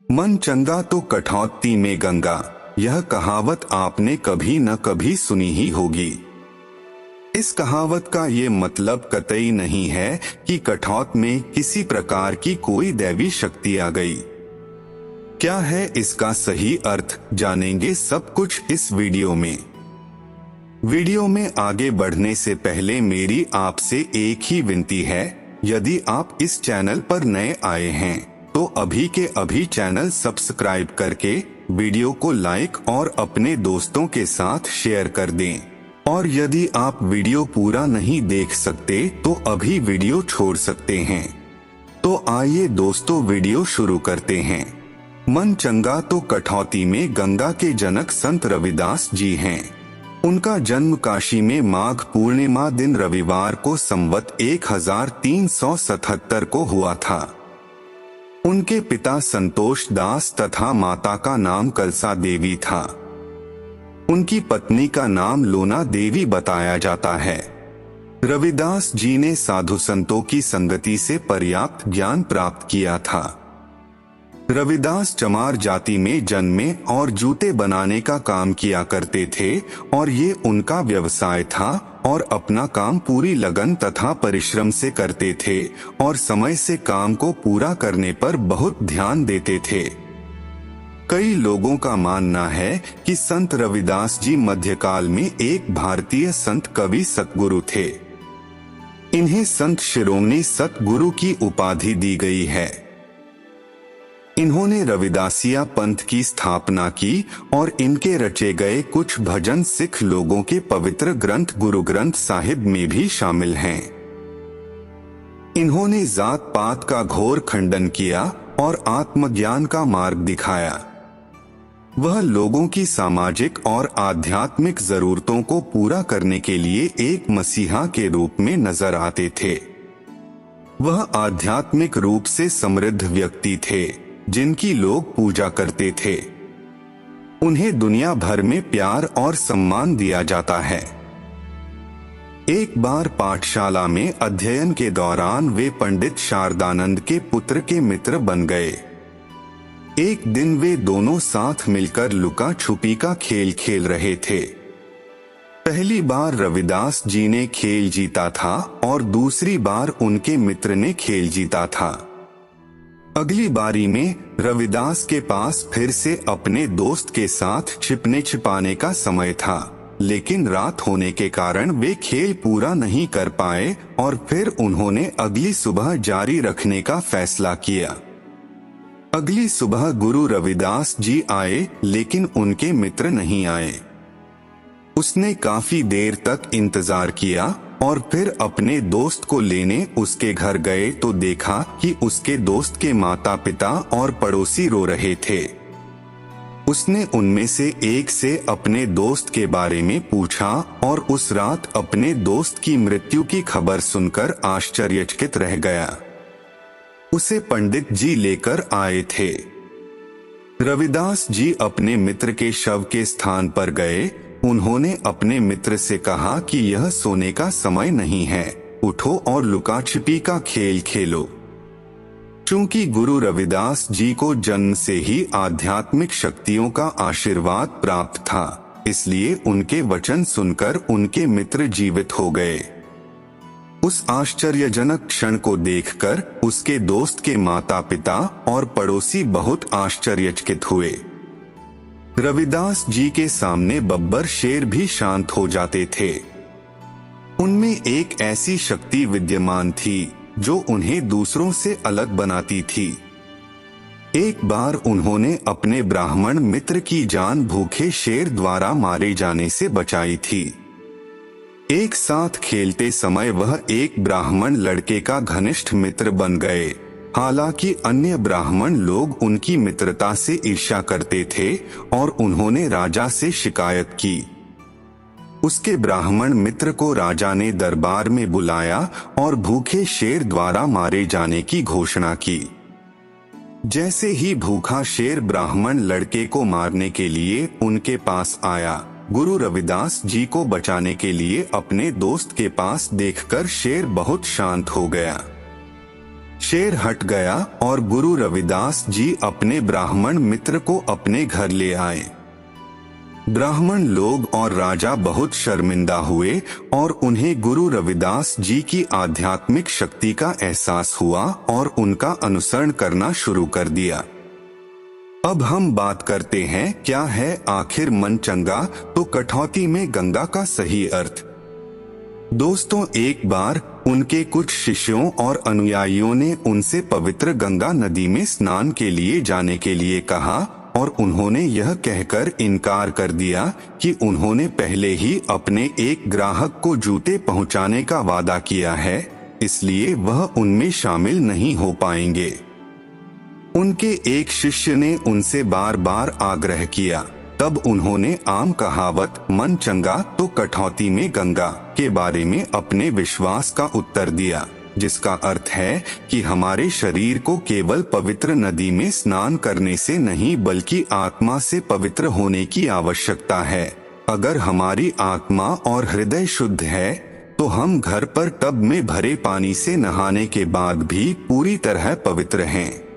मन चंगा तो कठौती में गंगा, यह कहावत आपने कभी न कभी सुनी ही होगी। इस कहावत का ये मतलब कतई नहीं है कि कठौत में किसी प्रकार की कोई दैवी शक्ति आ गई। क्या है इसका सही अर्थ, जानेंगे सब कुछ इस वीडियो में। वीडियो में आगे बढ़ने से पहले मेरी आपसे एक ही विनती है, यदि आप इस चैनल पर नए आए हैं तो अभी के अभी चैनल सब्सक्राइब करके वीडियो को लाइक और अपने दोस्तों के साथ शेयर कर दें। और यदि आप वीडियो पूरा नहीं देख सकते तो अभी वीडियो छोड़ सकते हैं। तो आइए दोस्तों वीडियो शुरू करते हैं। मन चंगा तो कठौती में गंगा के जनक संत रविदास जी हैं। उनका जन्म काशी में माघ पूर्णिमा दिन रविवार को संवत 1377 को हुआ था। उनके पिता संतोष दास तथा माता का नाम कलसा देवी था। उनकी पत्नी का नाम लोना देवी बताया जाता है। रविदास जी ने साधु संतों की संगति से पर्याप्त ज्ञान प्राप्त किया था। रविदास चमार जाति में जन्मे और जूते बनाने का काम किया करते थे और ये उनका व्यवसाय था और अपना काम पूरी लगन तथा परिश्रम से करते थे और समय से काम को पूरा करने पर बहुत ध्यान देते थे। कई लोगों का मानना है कि संत रविदास जी मध्यकाल में एक भारतीय संत कवि सतगुरु थे। इन्हें संत शिरोमणि सतगुरु की उपाधि दी गई है। इन्होंने रविदासिया पंथ की स्थापना की और इनके रचे गए कुछ भजन सिख लोगों के पवित्र ग्रंथ गुरु ग्रंथ साहिब में भी शामिल हैं। इन्होंने जात पात का घोर खंडन किया और आत्मज्ञान का मार्ग दिखाया। वह लोगों की सामाजिक और आध्यात्मिक जरूरतों को पूरा करने के लिए एक मसीहा के रूप में नजर आते थे। वह आध्यात्मिक रूप से समृद्ध व्यक्ति थे जिनकी लोग पूजा करते थे। उन्हें दुनिया भर में प्यार और सम्मान दिया जाता है। एक बार पाठशाला में अध्ययन के दौरान वे पंडित शारदानंद के पुत्र के मित्र बन गए। एक दिन वे दोनों साथ मिलकर लुका छुपी का खेल खेल रहे थे। पहली बार रविदास जी ने खेल जीता था और दूसरी बार उनके मित्र ने खेल जीता था। अगली बारी में रविदास के पास फिर से अपने दोस्त के साथ छिपने छिपाने का समय था, लेकिन रात होने के कारण वे खेल पूरा नहीं कर पाए और फिर उन्होंने अगली सुबह जारी रखने का फैसला किया। अगली सुबह गुरु रविदास जी आए, लेकिन उनके मित्र नहीं आए। उसने काफी देर तक इंतजार किया और फिर अपने दोस्त को लेने उसके घर गए तो देखा कि उसके दोस्त के माता पिता और पड़ोसी रो रहे थे। उसने उनमें से एक से अपने दोस्त के बारे में पूछा और उस रात अपने दोस्त की मृत्यु की खबर सुनकर आश्चर्यचकित रह गया। उसे पंडित जी लेकर आए थे। रविदास जी अपने मित्र के शव के स्थान पर गए। उन्होंने अपने मित्र से कहा कि यह सोने का समय नहीं है, उठो और लुका छिपी का खेल खेलो। चूंकि गुरु रविदास जी को जन्म से ही आध्यात्मिक शक्तियों का आशीर्वाद प्राप्त था, इसलिए उनके वचन सुनकर उनके मित्र जीवित हो गए। उस आश्चर्यजनक क्षण को देखकर उसके दोस्त के माता पिता और पड़ोसी बहुत आश्चर्यचकित हुए। रविदास जी के सामने बब्बर शेर भी शांत हो जाते थे। उनमें एक ऐसी शक्ति विद्यमान थी जो उन्हें दूसरों से अलग बनाती थी। एक बार उन्होंने अपने ब्राह्मण मित्र की जान भूखे शेर द्वारा मारे जाने से बचाई थी। एक साथ खेलते समय वह एक ब्राह्मण लड़के का घनिष्ठ मित्र बन गए। हालांकि अन्य ब्राह्मण लोग उनकी मित्रता से ईर्ष्या करते थे और उन्होंने राजा से शिकायत की। उसके ब्राह्मण मित्र को राजा ने दरबार में बुलाया और भूखे शेर द्वारा मारे जाने की घोषणा की। जैसे ही भूखा शेर ब्राह्मण लड़के को मारने के लिए उनके पास आया, गुरु रविदास जी को बचाने के लिए अपने दोस्त के पास देखकर शेर बहुत शांत हो गया। शेर हट गया और गुरु रविदास जी अपने ब्राह्मण मित्र को अपने घर ले आए। ब्राह्मण लोग और राजा बहुत शर्मिंदा हुए और उन्हें गुरु रविदास जी की आध्यात्मिक शक्ति का एहसास हुआ और उनका अनुसरण करना शुरू कर दिया। अब हम बात करते हैं, क्या है आखिर मन चंगा तो कठौती में गंगा का सही अर्थ। दोस्तों, एक बार उनके कुछ शिष्यों और अनुयायियों ने उनसे पवित्र गंगा नदी में स्नान के लिए जाने के लिए कहा और उन्होंने यह कहकर इनकार कर दिया कि उन्होंने पहले ही अपने एक ग्राहक को जूते पहुंचाने का वादा किया है, इसलिए वह उनमें शामिल नहीं हो पाएंगे। उनके एक शिष्य ने उनसे बार बार आग्रह किया। तब उन्होंने आम कहावत मन चंगा तो कठौती में गंगा के बारे में अपने विश्वास का उत्तर दिया, जिसका अर्थ है कि हमारे शरीर को केवल पवित्र नदी में स्नान करने से नहीं बल्कि आत्मा से पवित्र होने की आवश्यकता है। अगर हमारी आत्मा और हृदय शुद्ध है तो हम घर पर टब में भरे पानी से नहाने के बाद भी पूरी तरह पवित्र हैं।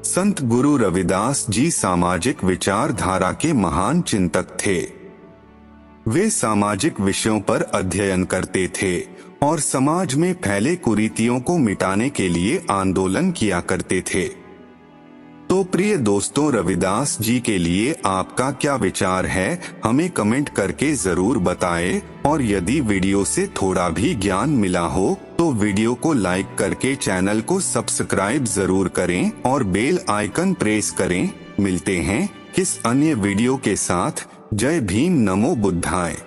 संत गुरु रविदास जी सामाजिक विचारधारा के महान चिंतक थे। वे सामाजिक विषयों पर अध्ययन करते थे और समाज में फैले कुरीतियों को मिटाने के लिए आंदोलन किया करते थे। तो प्रिय दोस्तों, रविदास जी के लिए आपका क्या विचार है, हमें कमेंट करके जरूर बताएं। और यदि वीडियो से थोड़ा भी ज्ञान मिला हो तो वीडियो को लाइक करके चैनल को सब्सक्राइब जरूर करें और बेल आइकन प्रेस करें। मिलते हैं किस अन्य वीडियो के साथ। जय भीम, नमो बुद्धाय।